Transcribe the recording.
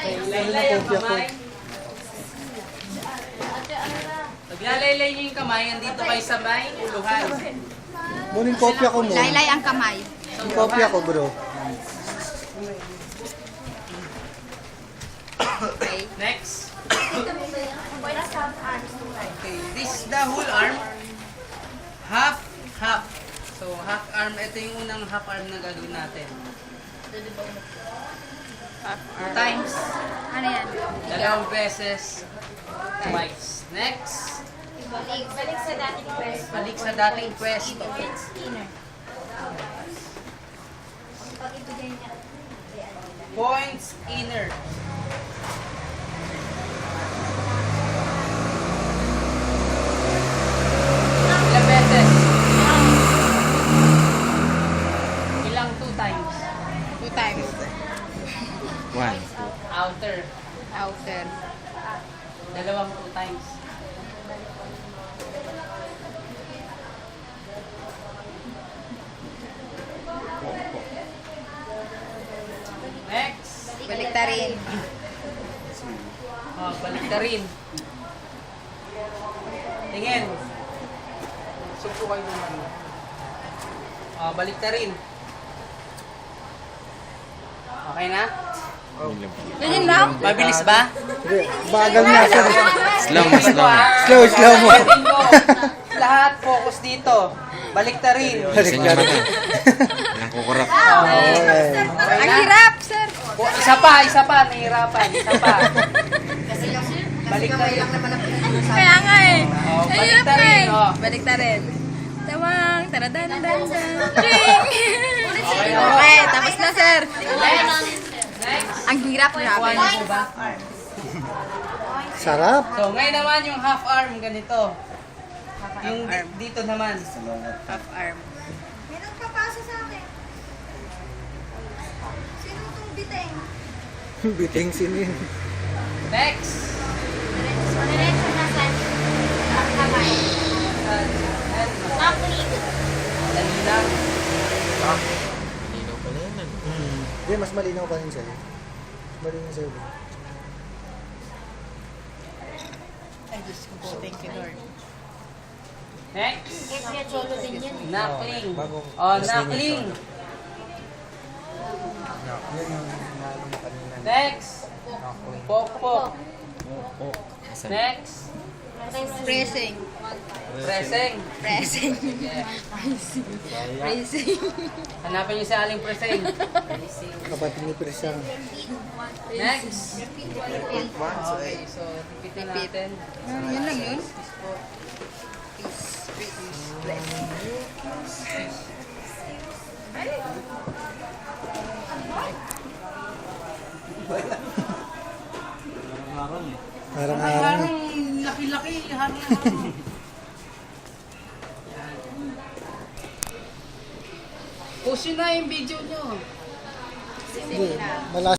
Laylay ang kamay. Pag nalaylay niyo yung kamay, andito kayo sa may uluhan. Muning kopya ko mo. Laylay ang kamay. Yung kopya ko, bro. Okay. Next. Okay, this is the whole arm. Half, half. So, half arm. Ito yung unang half arm na gagawin natin. Two times. Ano yan? Dalawang beses. Twice. Next. Balik sa dating pwesto. Balik sa dating pwesto. Inner. Points inner. Ilang beses? Ilang two times? 2 times. One. Outer. Outer. Dalawang two times. Next. Balik ta rin. Oh, balik ka rin. Tingin. Supo kayo naman. Oh, balik ka rin. Okay na? Ganyan lang? Mabilis ba? Hindi, bagal na, sir. Slow mo, slow mo. Slow mo. Pwedeng ko. Lahat focus dito. Balik ka rin. Balik ka rin. Walang kukurap. Okay. Ang hirap, sir. Isa pa. Nahihirapan. Isa pa. Balik ka rin. Kaya nga eh. Oh, Ang balik hirap ta rin. eh. Oh. Balik ta rin. Tawang, taradan-dan-dan. Okay, Okay, tapos na, sir. Next. Ang hirap, grabe. Kuha niyo ba? Sarap. So, ngayon naman yung half arm ganito. Yung dito naman. Half arm. Meron ka pa sa akin. Sino itong biteng? Biting sinin. Next. Diretso na sa ang kamay. Sapling. Dali lang. Malinaw pala yan. Hindi, mas malinaw pa rin sa'yo. Mas malinaw sa'yo. bro. Ay, Diyos ko po. Thank you, Lord. Next. Kaya cholo din yan. Knuckling. Bago- Oh, mas knuckling. Yun yung nalo mo kanina. Next. Pokpok. Asan? Next. Pressing. Pressing. Pressing. Yeah. Pressing. Hanapin niyo si Aling Pressing. Kapatid ni Prisang. Next. Okay, so repeatin natin. Yun lang yun. Parang Ay, araw. harang laki-laki. Harang. Push yun na yung video nyo. Hindi, malas.